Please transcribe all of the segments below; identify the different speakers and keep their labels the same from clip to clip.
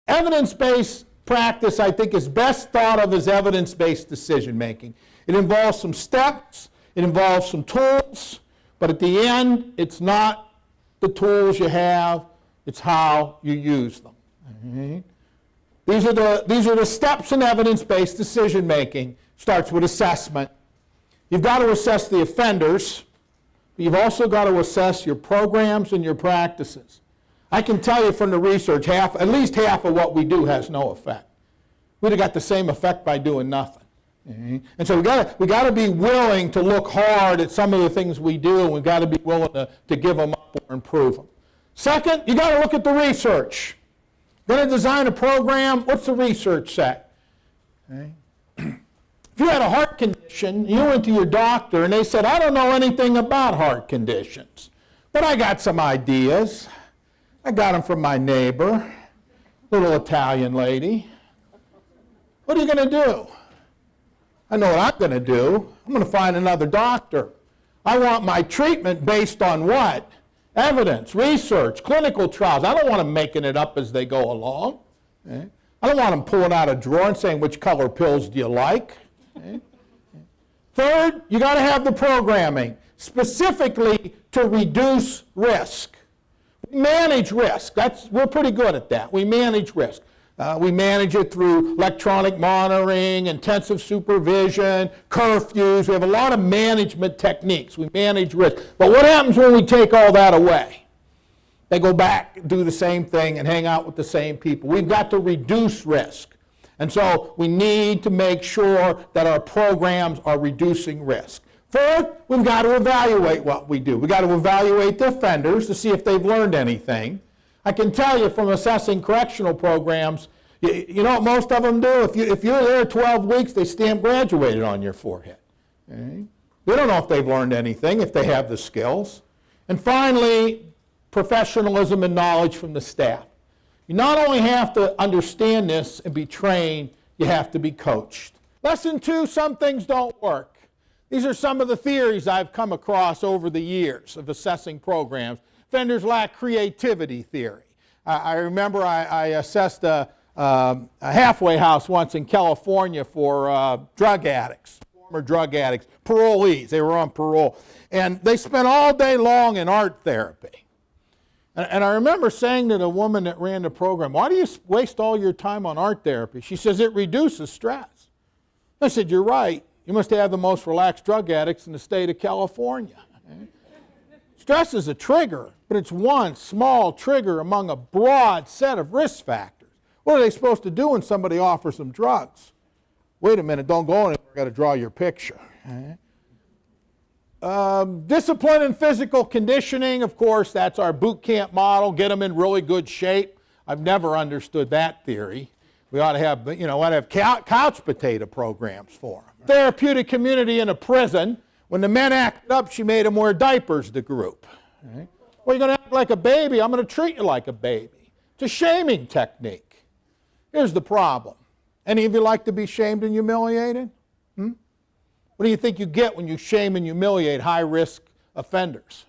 Speaker 1: Evidence-based practice, I think, is best thought of as evidence-based decision-making. It involves some steps, it involves some tools, but at the end, it's not the tools you have, it's how you use them. Okay? These are the steps in evidence-based decision-making. Starts with assessment. You've got to assess the offenders, but you've also got to assess your programs and your practices. I can tell you from the research, at least half of what we do has no effect. We'd have got the same effect by doing nothing. Okay? And so we got to be willing to look hard at some of the things we do, and we've got to be willing to give them up or improve them. Second, you got to look at the research. Going to design a program, what's the research say? Okay. If you had a heart condition, you went to your doctor and they said, I don't know anything about heart conditions, but I got some ideas. I got them from my neighbor, little Italian lady. What are you going to do? I know what I'm going to do. I'm going to find another doctor. I want my treatment based on what? Evidence, research, clinical trials. I don't want them making it up as they go along. Okay? I don't want them pulling out a drawer and saying, which color pills do you like? Okay? Third, you got to have the programming, specifically to reduce risk. Manage risk. We're pretty good at that. We manage risk. We manage it through electronic monitoring, intensive supervision, curfews. We have a lot of management techniques. We manage risk. But what happens when we take all that away? They go back, do the same thing, and hang out with the same people. We've got to reduce risk. And so we need to make sure that our programs are reducing risk. Fourth, we've got to evaluate what we do. We've got to evaluate the offenders to see if they've learned anything. I can tell you from assessing correctional programs, you know what most of them do? If you're there 12 weeks, they stamp graduated on your forehead. Okay? We don't know if they've learned anything, if they have the skills. And finally, professionalism and knowledge from the staff. You not only have to understand this and be trained, you have to be coached. Lesson 2, some things don't work. These are some of the theories I've come across over the years of assessing programs. Offenders lack creativity theory. I remember I assessed a halfway house once in California for drug addicts, former drug addicts, parolees. They were on parole. And they spent all day long in art therapy. And I remember saying to the woman that ran the program, why do you waste all your time on art therapy? She says, it reduces stress. I said, you're right. You must have the most relaxed drug addicts in the state of California. Okay? Stress is a trigger, but it's one small trigger among a broad set of risk factors. What are they supposed to do when somebody offers them drugs? Wait a minute, don't go anywhere, I've got to draw your picture. Okay? Discipline and physical conditioning, of course, that's our boot camp model, get them in really good shape. I've never understood that theory. We ought to have, couch potato programs for them. Therapeutic community in a prison. When the men acted up, she made them wear diapers, the group. Right? Well, you're going to act like a baby, I'm going to treat you like a baby. It's a shaming technique. Here's the problem. Any of you like to be shamed and humiliated? What do you think you get when you shame and humiliate high-risk offenders?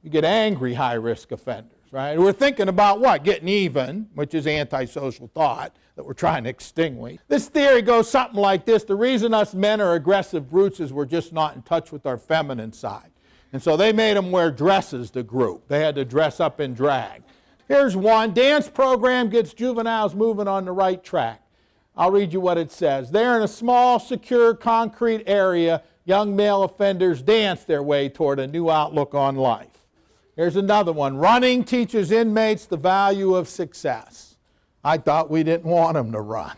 Speaker 1: You get angry high-risk offenders, right? We're thinking about what? Getting even, which is antisocial thought that we're trying to extinguish. This theory goes something like this. The reason us men are aggressive brutes is we're just not in touch with our feminine side. And so they made them wear dresses, the group. They had to dress up in drag. Here's one. Dance program gets juveniles moving on the right track. I'll read you what it says. There in a small, secure, concrete area, young male offenders dance their way toward a new outlook on life. Here's another one. Running teaches inmates the value of success. I thought we didn't want them to run.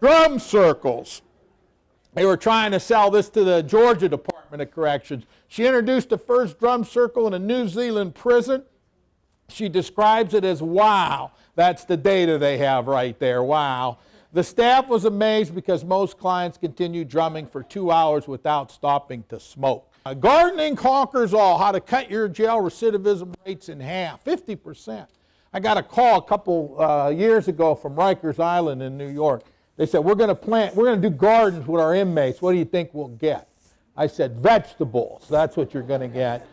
Speaker 1: Drum circles. They were trying to sell this to the Georgia Department of Corrections. She introduced the first drum circle in a New Zealand prison. She describes it as wow. That's the data they have right there, wow. The staff was amazed because most clients continued drumming for 2 hours without stopping to smoke. Gardening conquers all, how to cut your jail recidivism rates in half, 50%. I got a call a couple years ago from Rikers Island in New York. They said, we're going to do gardens with our inmates. What do you think we'll get? I said, vegetables. That's what you're going to get.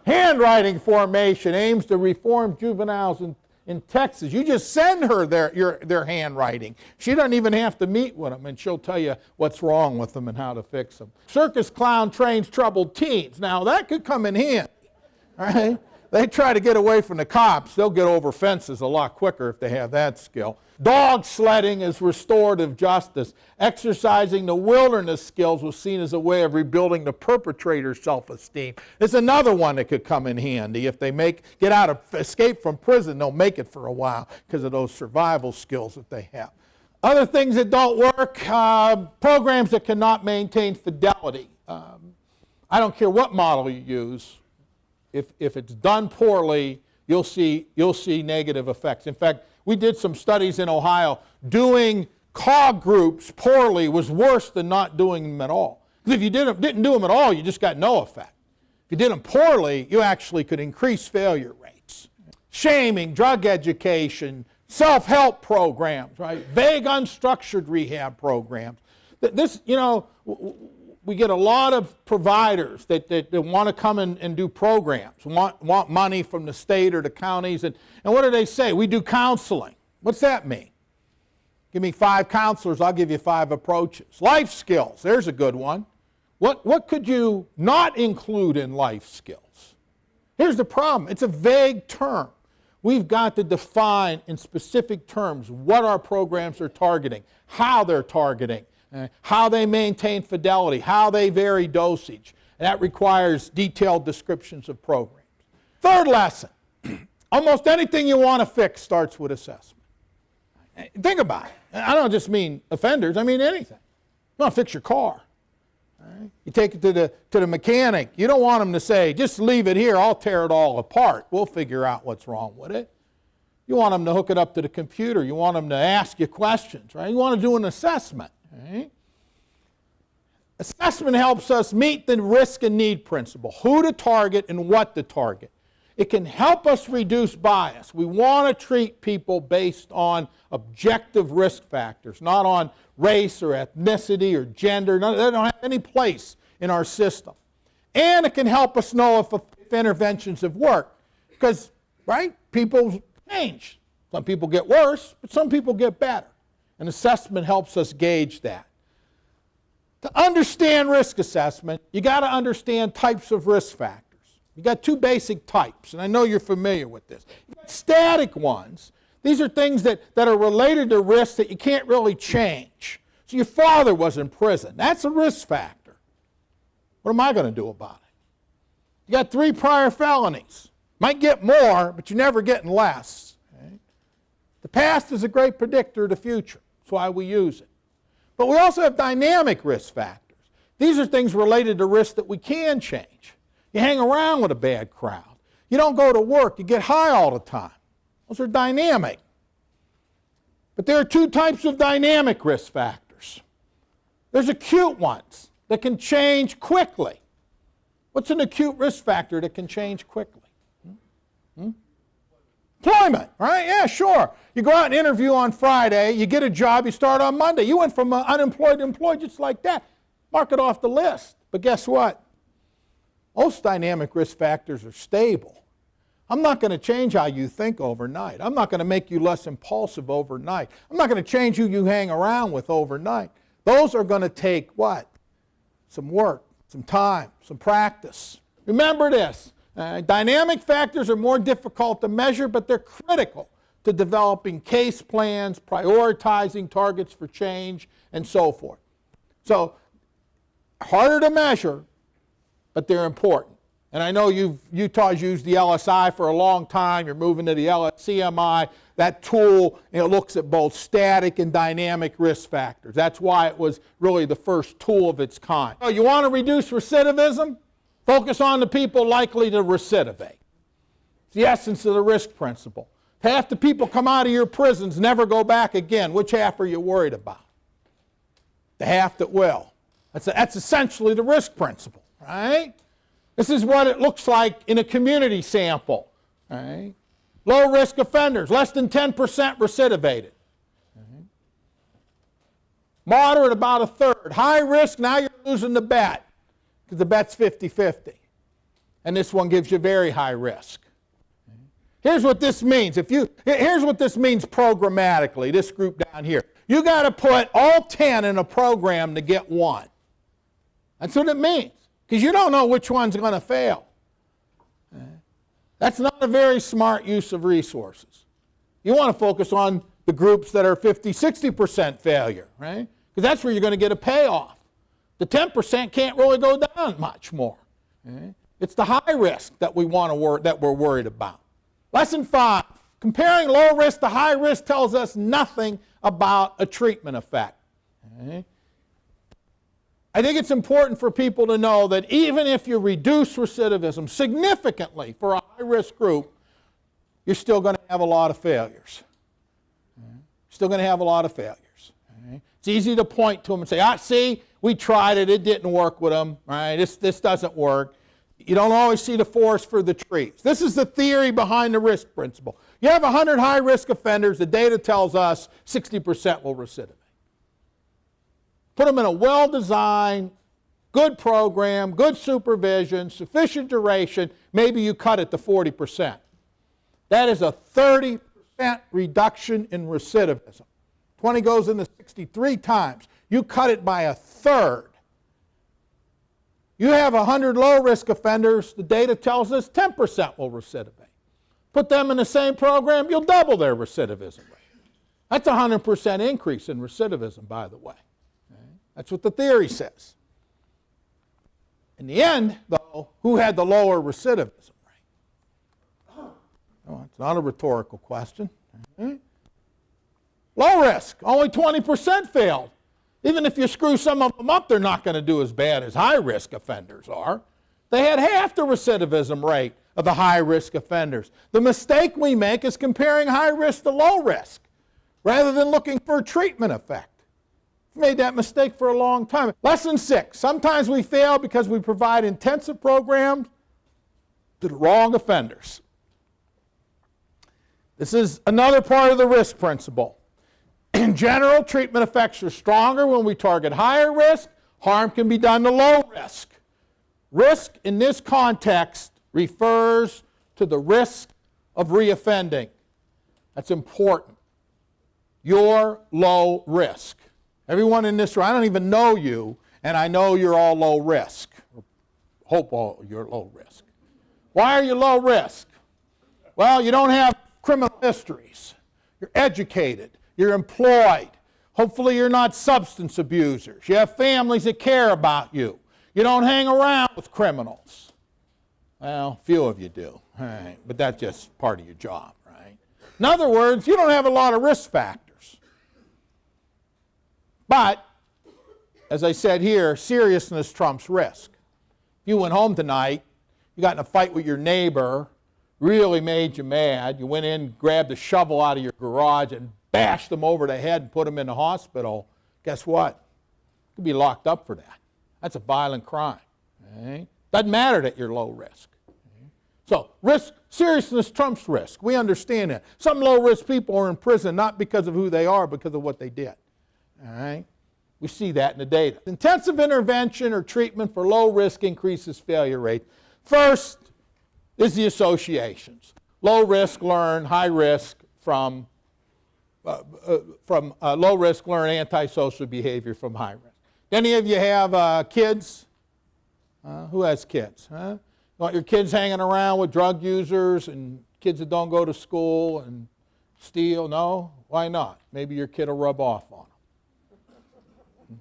Speaker 1: Handwriting formation aims to reform juveniles in Texas. You just send her their handwriting. She doesn't even have to meet with them, and she'll tell you what's wrong with them and how to fix them. Circus clown trains troubled teens. Now, that could come in handy, right? They try to get away from the cops. They'll get over fences a lot quicker if they have that skill. Dog sledding is restorative justice. Exercising the wilderness skills was seen as a way of rebuilding the perpetrator's self-esteem. It's another one that could come in handy. If they escape from prison, they'll make it for a while because of those survival skills that they have. Other things that don't work, programs that cannot maintain fidelity. I don't care what model you use. If it's done poorly, you'll see negative effects. In fact, we did some studies in Ohio. Doing COG groups poorly was worse than not doing them at all. Because if you didn't do them at all, you just got no effect. If you did them poorly, you actually could increase failure rates. Shaming, drug education, self-help programs, right? Vague, unstructured rehab programs. This, we get a lot of providers that want to come and do programs, want money from the state or the counties. And what do they say? We do counseling. What's that mean? Give me 5 counselors, I'll give you 5 approaches. Life skills, there's a good one. What could you not include in life skills? Here's the problem. It's a vague term. We've got to define in specific terms what our programs are targeting, how they're targeting, how they maintain fidelity, how they vary dosage. And that requires detailed descriptions of programs. Third lesson, almost anything you want to fix starts with assessment. Think about it. I don't just mean offenders, I mean anything. You want to fix your car. Right? You take it to the mechanic. You don't want them to say, just leave it here, I'll tear it all apart. We'll figure out what's wrong with it. You want them to hook it up to the computer. You want them to ask you questions, right? You want to do an assessment. Right? Assessment helps us meet the risk and need principle, who to target and what to target. It can help us reduce bias. We want to treat people based on objective risk factors, not on race or ethnicity or gender. They don't have any place in our system. And it can help us know if interventions have worked. Because, right, people change. Some people get worse, but some people get better. And assessment helps us gauge that. To understand risk assessment, you got to understand types of risk factors. You got 2 basic types, and I know you're familiar with this. You got static ones. These are things that are related to risks that you can't really change. So your father was in prison. That's a risk factor. What am I going to do about it? You got 3 prior felonies. Might get more, but you're never getting less. Okay? The past is a great predictor of the future. That's why we use it. But we also have dynamic risk factors. These are things related to risks that we can change. You hang around with a bad crowd. You don't go to work. You get high all the time. Those are dynamic. But there are 2 types of dynamic risk factors. There's acute ones that can change quickly. What's an acute risk factor that can change quickly? Employment, right? Yeah, sure. You go out and interview on Friday, you get a job, you start on Monday. You went from unemployed to employed just like that. Mark it off the list. But guess what? Most dynamic risk factors are stable. I'm not going to change how you think overnight. I'm not going to make you less impulsive overnight. I'm not going to change who you hang around with overnight. Those are going to take what? Some work, some time, some practice. Remember this. Dynamic factors are more difficult to measure, but they're critical to developing case plans, prioritizing targets for change, and so forth. So, harder to measure, but they're important. And I know Utah's used the LSI for a long time. You're moving to the CMI. That tool looks at both static and dynamic risk factors. That's why it was really the first tool of its kind. So you want to reduce recidivism? Focus on the people likely to recidivate. It's the essence of the risk principle. If half the people come out of your prisons never go back again, which half are you worried about? The half that will. That's essentially the risk principle, right? This is what it looks like in a community sample, right? Low risk offenders, less than 10% recidivated. Right? Moderate, about a third. High risk, now you're losing the bet, because the bet's 50-50. and this one gives you very high risk. Here's what this means. Here's what this means programmatically, this group down here. You got to put all 10 in a program to get one. That's what it means, because you don't know which one's going to fail. That's not a very smart use of resources. You want to focus on the groups that are 50-60% failure, right? Because that's where you're going to get a payoff. The 10% can't really go down much more. Okay? It's the high risk that we're worried about. Lesson 5, comparing low risk to high risk tells us nothing about a treatment effect. Okay? I think it's important for people to know that even if you reduce recidivism significantly for a high-risk group, you're still going to have a lot of failures. Still going to have a lot of failures. It's easy to point to them and say, see, we tried it, it didn't work with them, right? This doesn't work. You don't always see the forest for the trees. This is the theory behind the risk principle. You have 100 high-risk offenders, the data tells us 60% will recidivate. Put them in a well-designed, good program, good supervision, sufficient duration, maybe you cut it to 40%. That is a 30% reduction in recidivism. 20 goes into 63 times. You cut it by a third. You have 100 low-risk offenders, the data tells us 10% will recidivate. Put them in the same program, you'll double their recidivism rate. That's a 100% increase in recidivism, by the way. That's what the theory says. In the end, though, who had the lower recidivism rate? Oh, it's not a rhetorical question. Low risk, only 20% failed. Even if you screw some of them up, they're not going to do as bad as high-risk offenders are. They had half the recidivism rate of the high-risk offenders. The mistake we make is comparing high risk to low risk rather than looking for a treatment effect. We've made that mistake for a long time. Lesson 6, sometimes we fail because we provide intensive programs to the wrong offenders. This is another part of the risk principle. In general, treatment effects are stronger when we target higher risk. Harm can be done to low risk. Risk in this context refers to the risk of reoffending. That's important. You're low risk. Everyone in this room, I don't even know you, and I know you're all low risk. Hope all you're low risk. Why are you low risk? Well, you don't have criminal histories. You're educated. You're employed. Hopefully you're not substance abusers. You have families that care about you. You don't hang around with criminals. Well, few of you do, all right, but that's just part of your job, right? In other words, you don't have a lot of risk factors. But, as I said here, seriousness trumps risk. If you went home tonight, you got in a fight with your neighbor, really made you mad, you went in, grabbed a shovel out of your garage and bashed them over the head and put them in the hospital, guess what? You could be locked up for that. That's a violent crime. Okay? Doesn't matter that you're low risk. Okay? So risk, seriousness trumps risk. We understand that. Some low-risk people are in prison not because of who they are, but because of what they did. All right? We see that in the data. Intensive intervention or treatment for low risk increases failure rate. First is the associations. Low risk learn high risk from low risk learn antisocial behavior from high risk. Any of you have kids? Who has kids? Huh? You want your kids hanging around with drug users and kids that don't go to school and steal? No? Why not? Maybe your kid will rub off on them.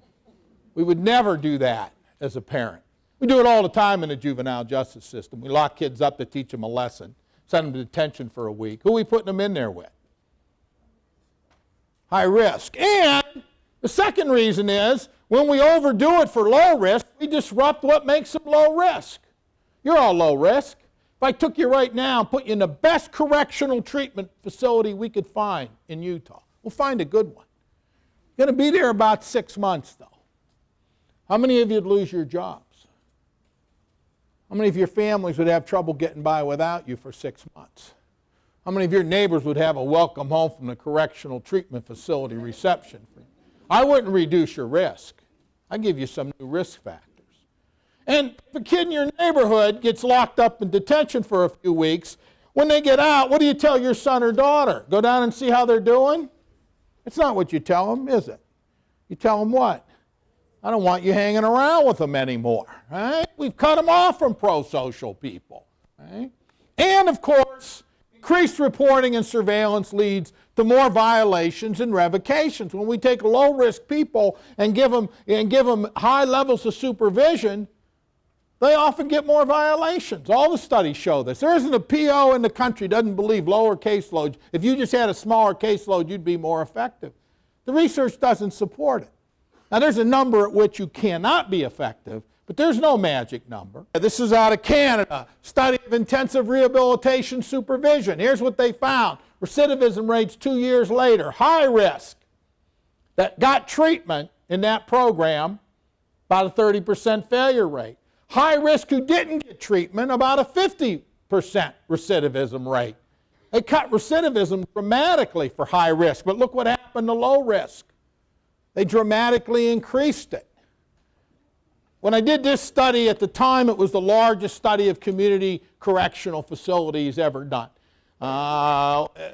Speaker 1: We would never do that as a parent. We do it all the time in the juvenile justice system. We lock kids up to teach them a lesson, send them to detention for a week. Who are we putting them in there with? High risk. And the second reason is when we overdo it for low risk, we disrupt what makes them low risk. You're all low risk. If I took you right now and put you in the best correctional treatment facility we could find in Utah, we'll find a good one. You're going to be there about 6 months, though. How many of you would lose your jobs? How many of your families would have trouble getting by without you for 6 months? How many of your neighbors would have a welcome home from the correctional treatment facility reception? I wouldn't reduce your risk. I'd give you some new risk factors. And if a kid in your neighborhood gets locked up in detention for a few weeks, when they get out, what do you tell your son or daughter? Go down and see how they're doing? It's not what you tell them, is it? You tell them what? I don't want you hanging around with them anymore. Right? We've cut them off from pro-social people. Right? And, of course, increased reporting and surveillance leads to more violations and revocations. When we take low-risk people and give them high levels of supervision, they often get more violations. All the studies show this. There isn't a PO in the country that doesn't believe lower caseloads. If you just had a smaller caseload, you'd be more effective. The research doesn't support it. Now, there's a number at which you cannot be effective, but there's no magic number. This is out of Canada, study of intensive rehabilitation supervision. Here's what they found. Recidivism rates 2 years later, high risk, that got treatment in that program, about a 30% failure rate. High risk who didn't get treatment, about a 50% recidivism rate. They cut recidivism dramatically for high risk, but look what happened to low risk. They dramatically increased it. When I did this study at the time, it was the largest study of community correctional facilities ever done.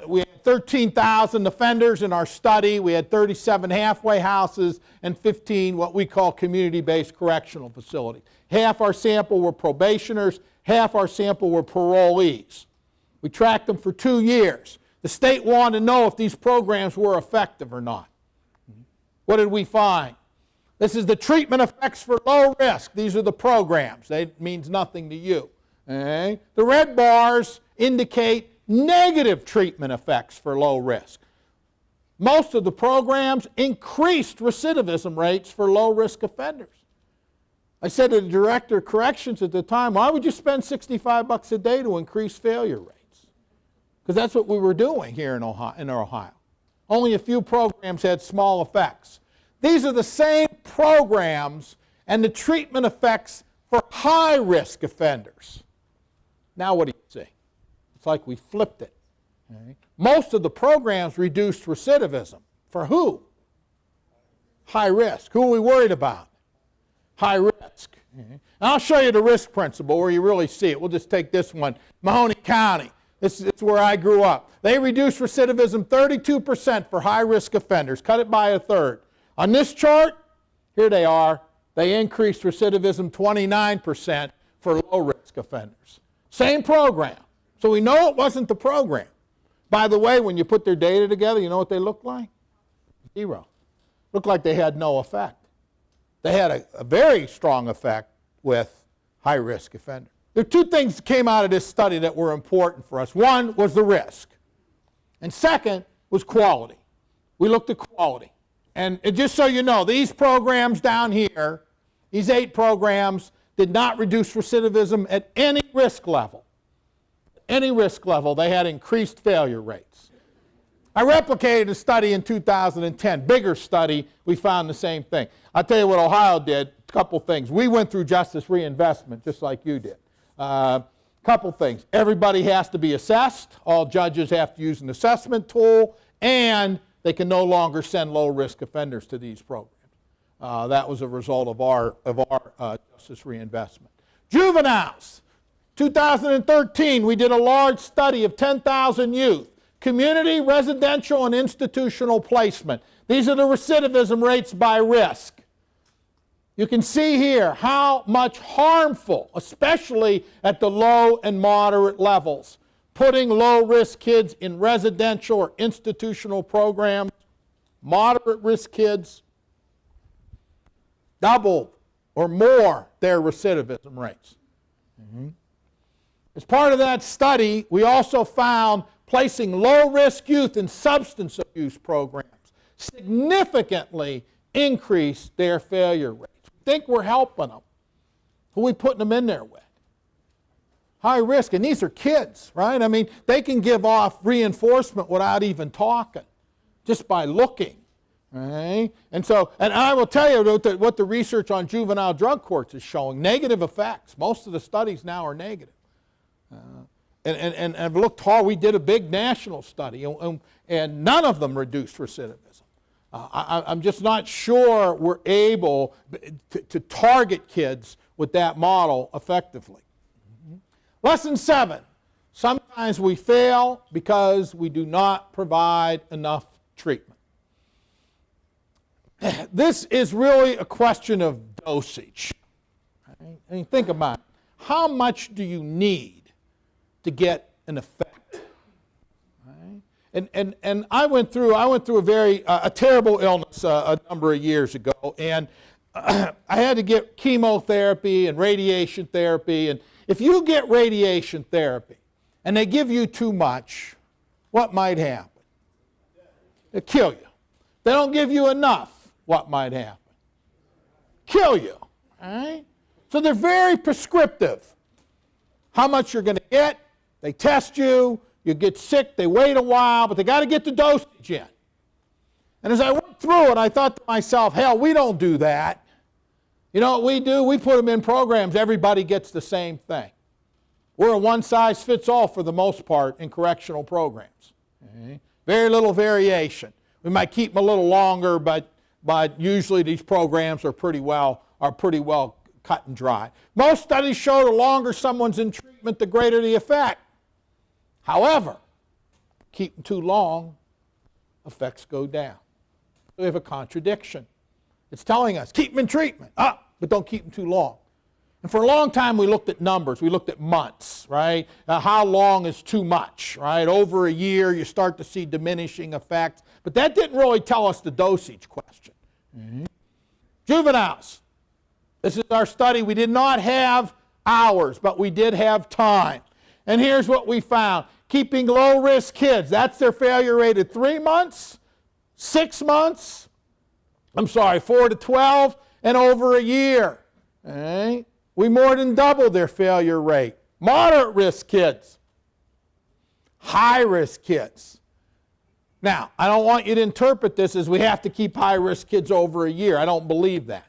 Speaker 1: We had 13,000 offenders in our study. We had 37 halfway houses and 15 what we call community-based correctional facilities. Half our sample were probationers, half our sample were parolees. We tracked them for 2 years. The state wanted to know if these programs were effective or not. What did we find? This is the treatment effects for low risk. These are the programs. That means nothing to you. Okay? The red bars indicate negative treatment effects for low risk. Most of the programs increased recidivism rates for low risk offenders. I said to the director of corrections at the time, why would you spend $65 a day to increase failure rates? Because that's what we were doing here in Ohio. Only a few programs had small effects. These are the same programs and the treatment effects for high-risk offenders. Now what do you see? It's like we flipped it. Okay? Most of the programs reduced recidivism. For who? High risk. Who are we worried about? High risk. Okay? And I'll show you the risk principle where you really see it. We'll just take this one. Mahoney County. This is where I grew up. They reduced recidivism 32% for high-risk offenders. Cut it by a third. On this chart, here they are. They increased recidivism 29% for low-risk offenders. Same program. So we know it wasn't the program. By the way, when you put their data together, you know what they look like? Zero. Looked like they had no effect. They had a very strong effect with high-risk offenders. There are two things that came out of this study that were important for us. One was the risk. And second was quality. We looked at quality. And just so you know, these programs down here, these 8 programs, did not reduce recidivism at any risk level. Any risk level, they had increased failure rates. I replicated a study in 2010, bigger study, we found the same thing. I'll tell you what Ohio did, a couple things. We went through justice reinvestment just like you did. Couple things. Everybody has to be assessed. All judges have to use an assessment tool, and they can no longer send low-risk offenders to these programs. That was a result of our justice reinvestment. Juveniles. 2013, we did a large study of 10,000 youth. Community, residential, and institutional placement. These are the recidivism rates by risk. You can see here how much harmful, especially at the low and moderate levels, putting low-risk kids in residential or institutional programs, moderate-risk kids, doubled or more their recidivism rates. As part of that study, we also found placing low-risk youth in substance abuse programs significantly increased their failure rates. We think we're helping them. Who are we putting them in there with? High risk, and these are kids, right? I mean, they can give off reinforcement without even talking, just by looking, right? And I will tell you what the research on juvenile drug courts is showing, negative effects. Most of the studies now are negative. And I've looked hard. We did a big national study, and none of them reduced recidivism. I'm just not sure we're able to target kids with that model effectively. Lesson 7. Sometimes we fail because we do not provide enough treatment. This is really a question of dosage. Right? I mean, think about it. How much do you need to get an effect? Right? And I went through a terrible illness a number of years ago, and I had to get chemotherapy and radiation therapy. And if you get radiation therapy and they give you too much, what might happen? They'll kill you. They don't give you enough, what might happen? Kill you. All right? So they're very prescriptive. How much you're going to get, they test you, you get sick, they wait a while, but they got to get the dosage in. And as I went through it, I thought to myself, hell, we don't do that. You know what we do? We put them in programs, everybody gets the same thing. We're a one-size-fits-all for the most part in correctional programs. Okay? Very little variation. We might keep them a little longer, but usually these programs are pretty well cut and dry. Most studies show the longer someone's in treatment, the greater the effect. However, keep them too long, effects go down. We have a contradiction. It's telling us, keep them in treatment, but don't keep them too long. And for a long time we looked at numbers, we looked at months, right? How long is too much, right? Over a year you start to see diminishing effects, but that didn't really tell us the dosage question. Mm-hmm. Juveniles, this is our study. We did not have hours, but we did have time. And here's what we found. Keeping low-risk kids, that's their failure rate at 3 months, 6 months, 4 to 12, and over a year. All right? We more than doubled their failure rate. Moderate risk kids, high risk kids. Now, I don't want you to interpret this as we have to keep high risk kids over a year. I don't believe that.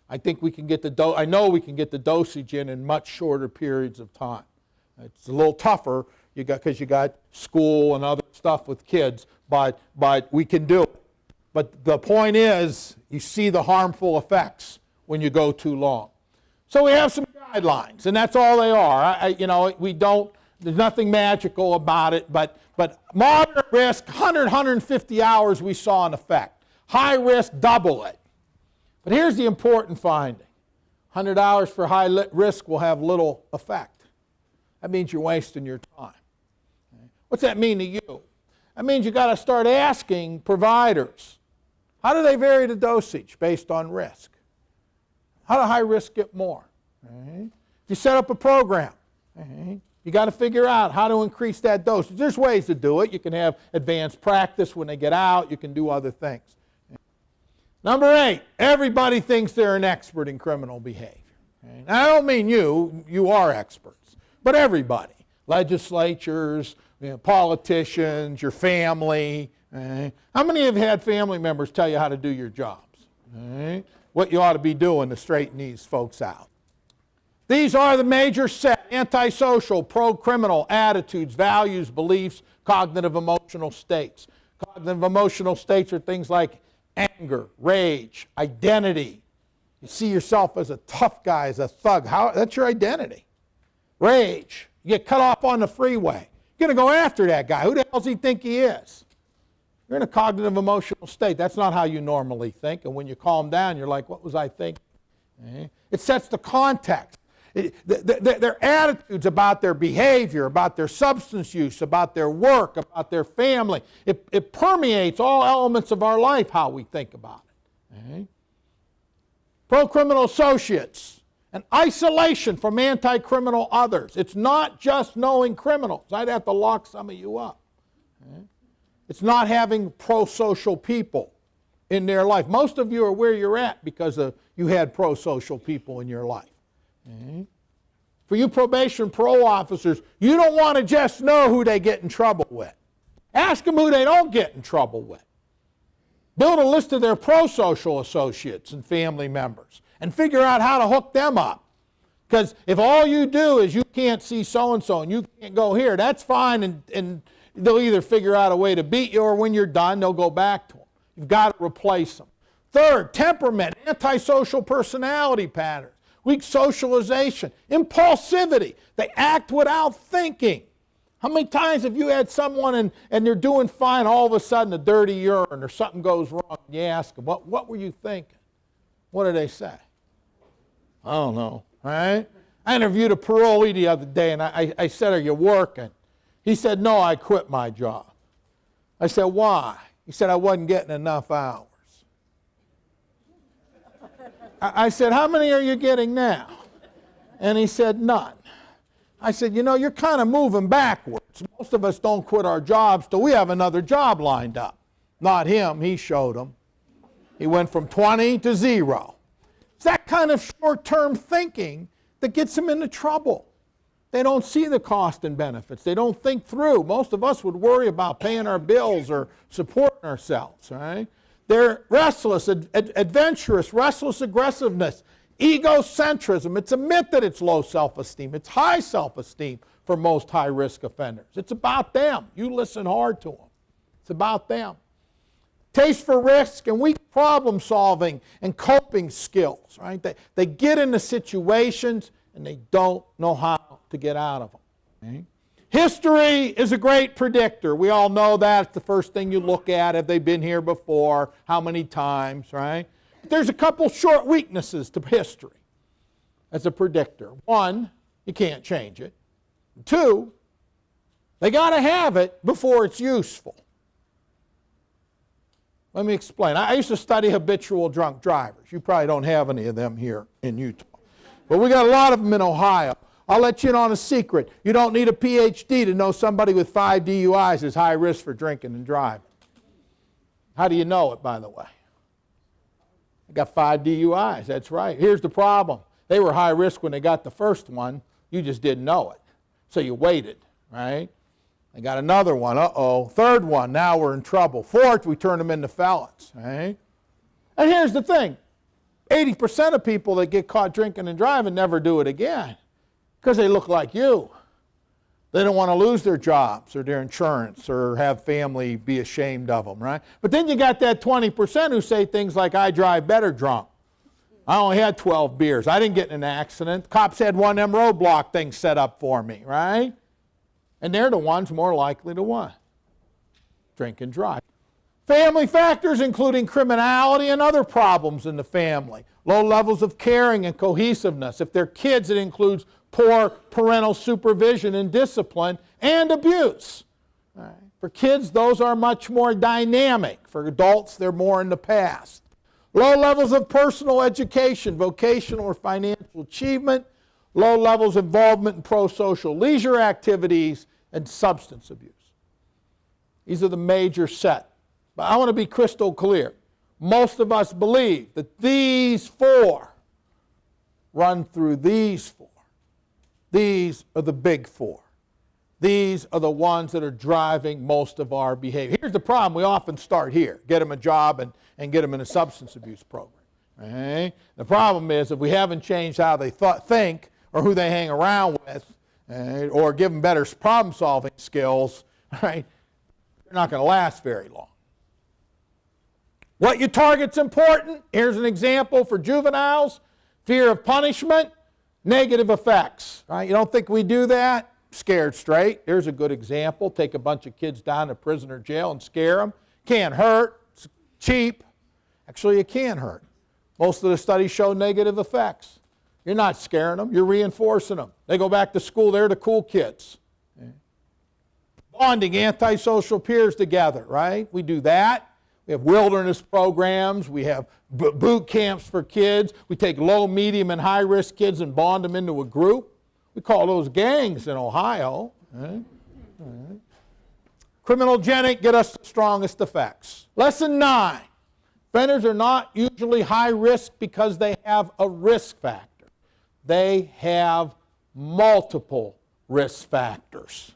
Speaker 1: I think we can get I know we can get the dosage in much shorter periods of time. It's a little tougher because you got school and other stuff with kids, but we can do it. But the point is, you see the harmful effects when you go too long. So we have some guidelines, and that's all they are. There's nothing magical about it, but moderate risk, 150 hours we saw an effect. High risk, double it. But here's the important finding. 100 hours for high risk will have little effect. That means you're wasting your time. What's that mean to you? That means you've got to start asking providers, how do they vary the dosage based on risk? How do high risk get more? If you set up a program, you got to figure out how to increase that dosage. There's ways to do it. You can have advanced practice when they get out. You can do other things. Number 8, everybody thinks they're an expert in criminal behavior. Now, I don't mean you are experts, but everybody. Legislatures, politicians, your family. How many have had family members tell you how to do your jobs? What you ought to be doing to straighten these folks out. These are the major set: antisocial, pro-criminal attitudes, values, beliefs, cognitive emotional states. Cognitive emotional states are things like anger, rage, identity. You see yourself as a tough guy, as a thug. That's your identity. Rage. You get cut off on the freeway. You're going to go after that guy. Who the hell does he think he is? You're in a cognitive emotional state. That's not how you normally think. And when you calm down, you're like, what was I thinking? It sets the context. Their attitudes about their behavior, about their substance use, about their work, about their family, it permeates all elements of our life, how we think about it. Pro-criminal associates, an isolation from anti-criminal others. It's not just knowing criminals. I'd have to lock some of you up. It's not having pro-social people in their life. Most of you are where you're at because you had pro-social people in your life. For you probation parole officers, you don't want to just know who they get in trouble with. Ask them who they don't get in trouble with. Build a list of their pro-social associates and family members and figure out how to hook them up. Because if all you do is you can't see so-and-so and you can't go here, that's fine, and they'll either figure out a way to beat you, or when you're done, they'll go back to them. You've got to replace them. Third, temperament, antisocial personality patterns. weak socialization, impulsivity. They act without thinking. How many times have you had someone and they're doing fine, all of a sudden a dirty urine or something goes wrong, and you ask them, what were you thinking? What do they say? I don't know, right? I interviewed a parolee the other day, and I said, are you working? He said, no, I quit my job. I said, why? He said, I wasn't getting enough hours. I said, how many are you getting now? And he said, none. I said, you know, you're kind of moving backwards. Most of us don't quit our jobs till we have another job lined up. Not him, he showed them. He went from 20 to 0. It's that kind of short-term thinking that gets them into trouble. They don't see the cost and benefits. They don't think through. Most of us would worry about paying our bills or supporting ourselves, right? They're restless, adventurous, restless aggressiveness, egocentrism. It's a myth that it's low self-esteem. It's high self-esteem for most high-risk offenders. It's about them. You listen hard to them. It's about them. Taste for risk and weak problem solving and coping skills, right? They get into situations and they don't know how to get out of them. Okay? History is a great predictor. We all know that. It's the first thing you look at. Have they been here before? How many times, right? But there's a couple short weaknesses to history as a predictor. One, you can't change it. Two, they got to have it before it's useful. Let me explain. I used to study habitual drunk drivers. You probably don't have any of them here in Utah. But we got a lot of them in Ohio. I'll let you in on a secret. You don't need a PhD to know somebody with 5 DUIs is high risk for drinking and driving. How do you know it, by the way? I got 5 DUIs, that's right. Here's the problem. They were high risk when they got the first one. You just didn't know it. So you waited, right? They got another one, uh-oh. Third one, now we're in trouble. Fourth, we turn them into felons, right? And here's the thing. 80% of people that get caught drinking and driving never do it again because they look like you. They don't want to lose their jobs or their insurance or have family be ashamed of them, right? But then you got that 20% who say things like, I drive better drunk. I only had 12 beers. I didn't get in an accident. Cops had one of them roadblock things set up for me, right? And they're the ones more likely to what? Drink and drive. Family factors including criminality and other problems in the family. Low levels of caring and cohesiveness. If they're kids, it includes poor parental supervision and discipline and abuse. All right. For kids, those are much more dynamic. For adults, they're more in the past. Low levels of personal education, vocational or financial achievement. Low levels of involvement in pro-social leisure activities, and substance abuse. These are the major set. But I want to be crystal clear. Most of us believe that these 4 run through these 4. These are the big 4. These are the ones that are driving most of our behavior. Here's the problem. We often start here. Get them a job and get them in a substance abuse program. Okay? The problem is if we haven't changed how they think or who they hang around with, or give them better problem-solving skills, right, they're not going to last very long. What you target's important. Here's an example for juveniles. Fear of punishment, negative effects. Right? You don't think we do that? Scared straight. Here's a good example. Take a bunch of kids down to prison or jail and scare them. Can't hurt. It's cheap. Actually, it can hurt. Most of the studies show negative effects. You're not scaring them. You're reinforcing them. They go back to school. They're the cool kids. Okay. Bonding antisocial peers together, right? We do that. We have wilderness programs. We have boot camps for kids. We take low, medium, and high-risk kids and bond them into a group. We call those gangs in Ohio. Right? Right. Criminogenic get us the strongest effects. Lesson 9. Offenders are not usually high risk because they have a risk factor. They have multiple risk factors.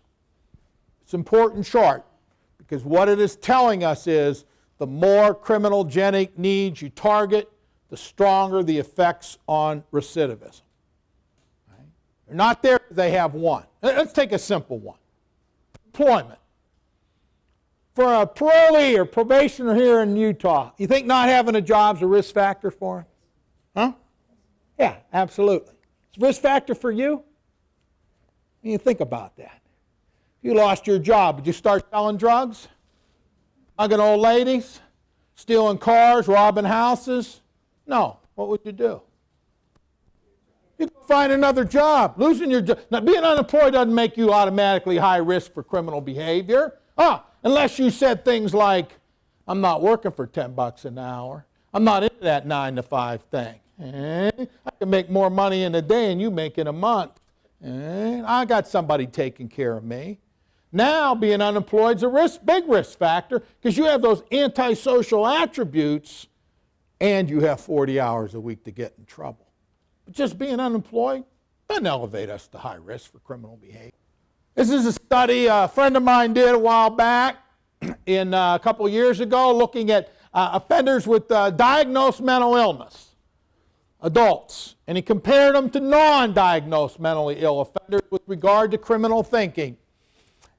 Speaker 1: It's an important chart because what it is telling us is the more criminogenic needs you target, the stronger the effects on recidivism. Right? They're not there because they have one. Let's take a simple one. Employment. For a parolee or probationer here in Utah, you think not having a job is a risk factor for him? Huh? Yeah, absolutely. It's a risk factor for you. You think about that. If you lost your job, would you start selling drugs? Hugging old ladies? Stealing cars? Robbing houses? No. What would you do? You go find another job. Losing your job. Now, being unemployed doesn't make you automatically high risk for criminal behavior. Unless you said things like, I'm not working for $10 an hour. I'm not into that 9 to 5 thing. I can make more money in a day than you make in a month. I got somebody taking care of me. Now, being unemployed is a big risk factor because you have those antisocial attributes and you have 40 hours a week to get in trouble. But just being unemployed doesn't elevate us to high risk for criminal behavior. This is a study a friend of mine did a while back, a couple of years ago, looking at offenders with diagnosed mental illness, adults. And he compared them to non-diagnosed mentally ill offenders with regard to criminal thinking.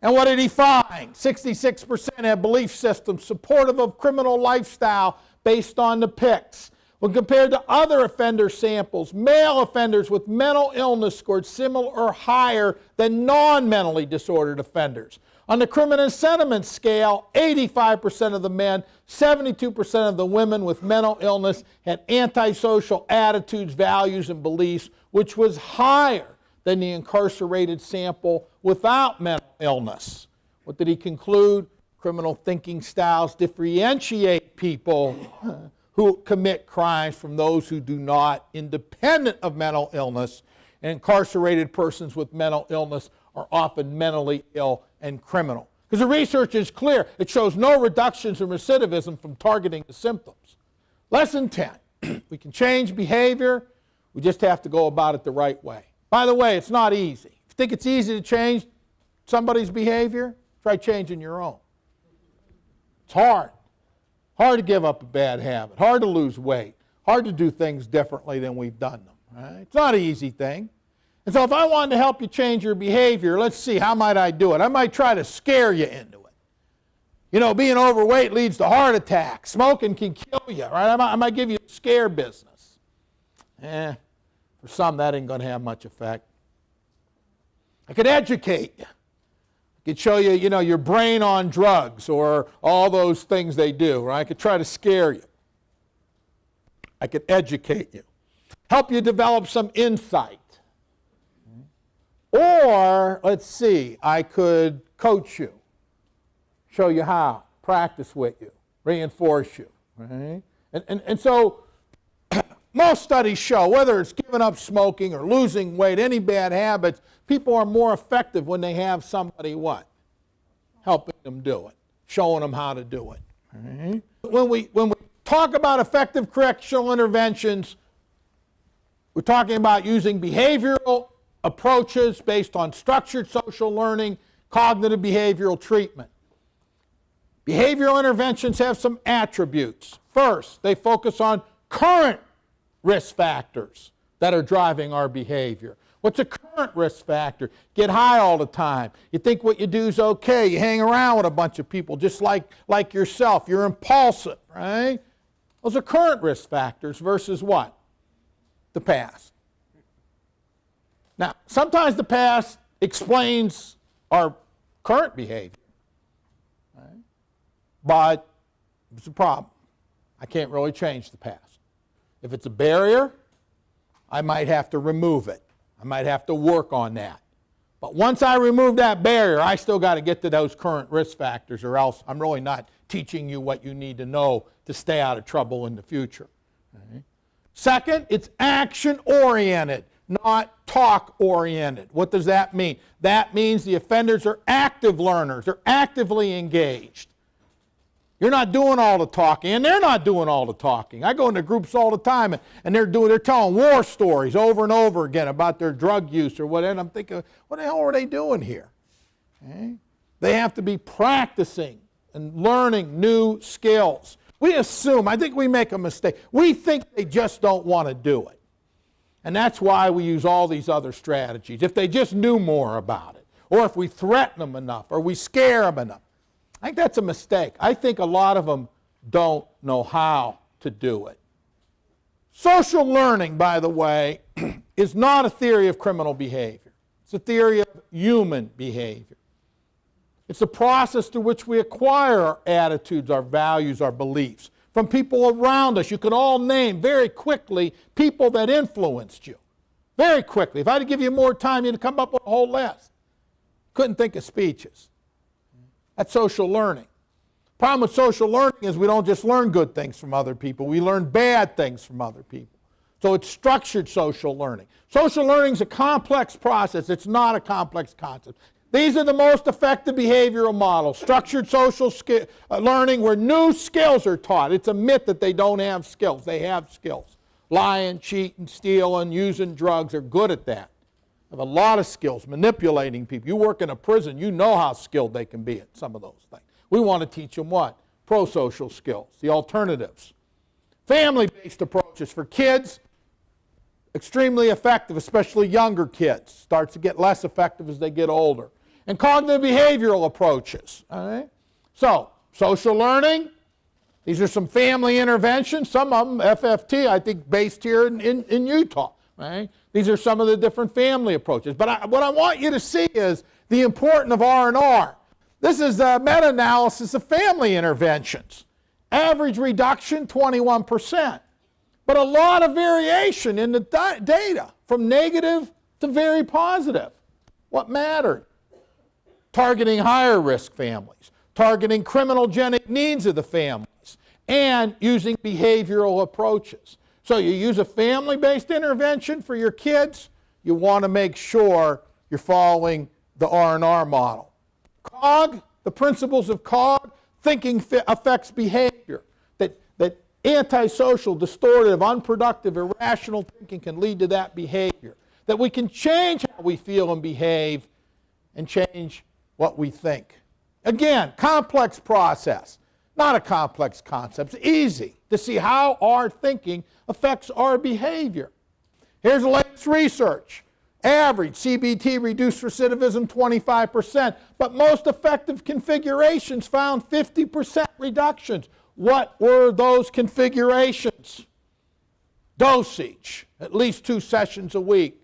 Speaker 1: And what did he find? 66% had belief systems supportive of criminal lifestyle based on the PICS. When compared to other offender samples, male offenders with mental illness scored similar or higher than non-mentally disordered offenders. On the criminal sentiment scale, 85% of the men, 72% of the women with mental illness had antisocial attitudes, values, and beliefs, which was higher than the incarcerated sample without mental illness. What did he conclude? Criminal thinking styles differentiate people who commit crimes from those who do not, independent of mental illness. And incarcerated persons with mental illness are often mentally ill and criminal. Because the research is clear. It shows no reductions in recidivism from targeting the symptoms. Lesson 10. We can change behavior. We just have to go about it the right way. By the way, it's not easy. If you think it's easy to change somebody's behavior, try changing your own. It's hard. Hard to give up a bad habit. Hard to lose weight. Hard to do things differently than we've done them. Right? It's not an easy thing. And so if I wanted to help you change your behavior, let's see, how might I do it? I might try to scare you into it. You know, being overweight leads to heart attacks. Smoking can kill you, right? I might give you a scare business. For some, that ain't going to have much effect. I could educate you. I could show you, your brain on drugs or all those things they do, right? I could try to scare you. I could educate you. Help you develop some insight. Or, let's see, I could coach you, show you how, practice with you, reinforce you. Right? And so, most studies show, whether it's giving up smoking or losing weight, any bad habits, people are more effective when they have somebody what? Helping them do it, showing them how to do it. Right? When we talk about effective correctional interventions, we're talking about using behavioral approaches based on structured social learning, cognitive behavioral treatment. Behavioral interventions have some attributes. First, they focus on current risk factors that are driving our behavior. What's a current risk factor? Get high all the time. You think what you do is okay. You hang around with a bunch of people just like yourself. You're impulsive, right? Those are current risk factors versus what? The past. Now, sometimes the past explains our current behavior, right? But it's a problem. I can't really change the past. If it's a barrier, I might have to remove it. I might have to work on that. But once I remove that barrier, I still got to get to those current risk factors, or else I'm really not teaching you what you need to know to stay out of trouble in the future. Right? Second, it's action-oriented, not talk-oriented. What does that mean? That means the offenders are active learners. They're actively engaged. You're not doing all the talking, and they're not doing all the talking. I go into groups all the time, and they're telling war stories over and over again about their drug use or whatever. And I'm thinking, what the hell are they doing here? Okay? They have to be practicing and learning new skills. We assume, I think we make a mistake. We think they just don't want to do it. And that's why we use all these other strategies. If they just knew more about it, or if we threaten them enough, or we scare them enough. I think that's a mistake. I think a lot of them don't know how to do it. Social learning, by the way, is not a theory of criminal behavior. It's a theory of human behavior. It's a process through which we acquire our attitudes, our values, our beliefs from people around us. You can all name very quickly people that influenced you. Very quickly. If I had to give you more time, you'd come up with a whole list. Couldn't think of speeches. That's social learning. Problem with social learning is we don't just learn good things from other people. We learn bad things from other people. So it's structured social learning. Social learning is a complex process. It's not a complex concept. These are the most effective behavioral models. Structured social learning where new skills are taught. It's a myth that they don't have skills. They have skills. Lying, cheating, stealing, using drugs, are good at that. Have a lot of skills, manipulating people. You work in a prison, you know how skilled they can be at some of those things. We want to teach them what? Pro-social skills, the alternatives. Family-based approaches for kids, extremely effective, especially younger kids. Starts to get less effective as they get older. And cognitive behavioral approaches. All right? So, social learning, these are some family interventions. Some of them, FFT, I think, based here in Utah. Right? These are some of the different family approaches. But what I want you to see is the importance of R&R. This is a meta-analysis of family interventions. Average reduction, 21%. But a lot of variation in the data, from negative to very positive. What mattered? Targeting higher risk families, targeting criminogenic needs of the families, and using behavioral approaches. So you use a family-based intervention for your kids, you want to make sure you're following the R&R model. COG, the principles of COG, thinking affects behavior. That antisocial, distortive, unproductive, irrational thinking can lead to that behavior. That we can change how we feel and behave and change what we think. Again, complex process, not a complex concept. It's easy to see how our thinking affects our behavior. Here's the latest research. Average CBT reduced recidivism 25%, but most effective configurations found 50% reductions. What were those configurations? Dosage, at least 2 sessions a week.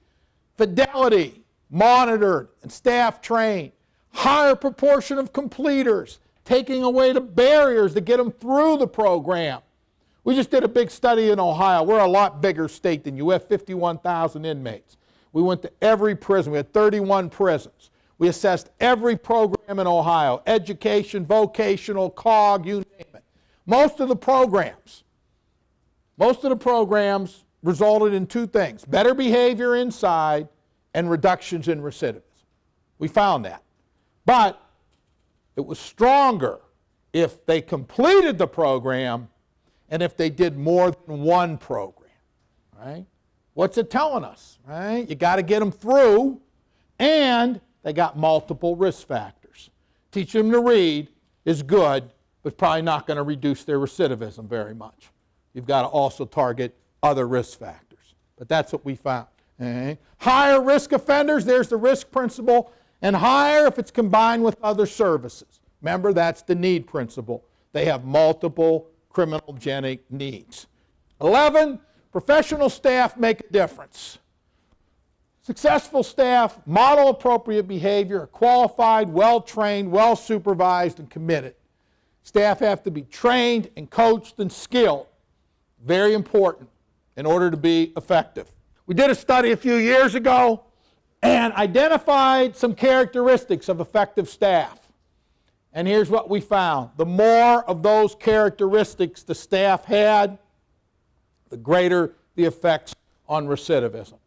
Speaker 1: Fidelity, monitored and staff trained. Higher proportion of completers, taking away the barriers to get them through the program. We just did a big study in Ohio. We're a lot bigger state than you. We have 51,000 inmates. We went to every prison. We had 31 prisons. We assessed every program in Ohio, education, vocational, COG, you name it. Most of the programs resulted in 2 things: better behavior inside and reductions in recidivism. We found that. But it was stronger if they completed the program and if they did more than one program, right? What's it telling us, right? You got to get them through, and they got multiple risk factors. Teaching them to read is good, but probably not going to reduce their recidivism very much. You've got to also target other risk factors. But that's what we found. Okay? Higher risk offenders, there's the risk principle, and higher if it's combined with other services. Remember, that's the need principle. They have multiple criminogenic needs. 11, professional staff make a difference. Successful staff model appropriate behavior, are qualified, well-trained, well-supervised, and committed. Staff have to be trained and coached and skilled. Very important in order to be effective. We did a study a few years ago and identified some characteristics of effective staff. And here's what we found. The more of those characteristics the staff had, the greater the effects on recidivism.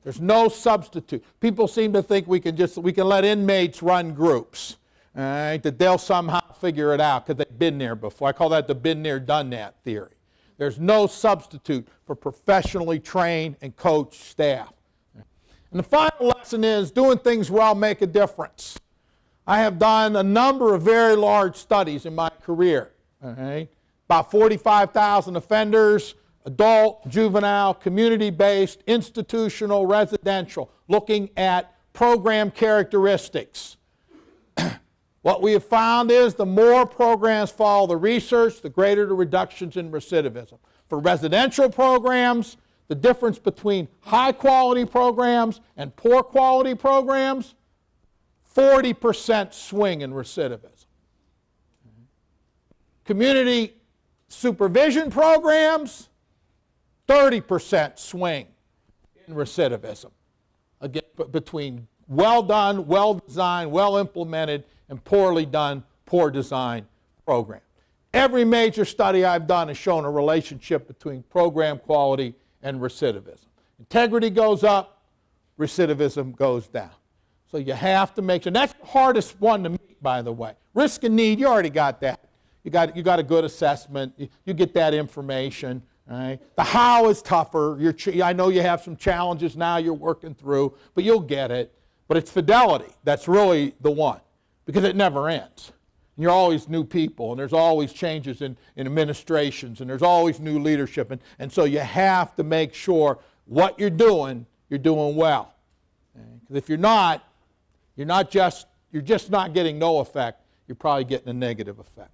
Speaker 1: There's no substitute. People seem to think we can let inmates run groups, all right, that they'll somehow figure it out because they've been there before. I call that the been there, done that theory. There's no substitute for professionally trained and coached staff. And the final lesson is doing things well make a difference. I have done a number of very large studies in my career. Okay? About 45,000 offenders, adult, juvenile, community-based, institutional, residential, looking at program characteristics. What we have found is the more programs follow the research, the greater the reductions in recidivism. for residential programs, the difference between high-quality programs and poor-quality programs, 40% swing in recidivism. Community supervision programs, 30% swing in recidivism. Again, between well done, well designed, well implemented, and poorly done, poor designed program. Every major study I've done has shown a relationship between program quality and recidivism. Integrity goes up, recidivism goes down. So you have to make sure. That's the hardest one to meet, by the way. Risk and need, you already got that. You got a good assessment. You get that information. Right? The how is tougher. I know you have some challenges now you're working through, but you'll get it. But it's fidelity that's really the one, because it never ends. And you're always new people, and there's always changes in administrations, and there's always new leadership. And so you have to make sure what you're doing well. Because if you're just not getting no effect, you're probably getting a negative effect.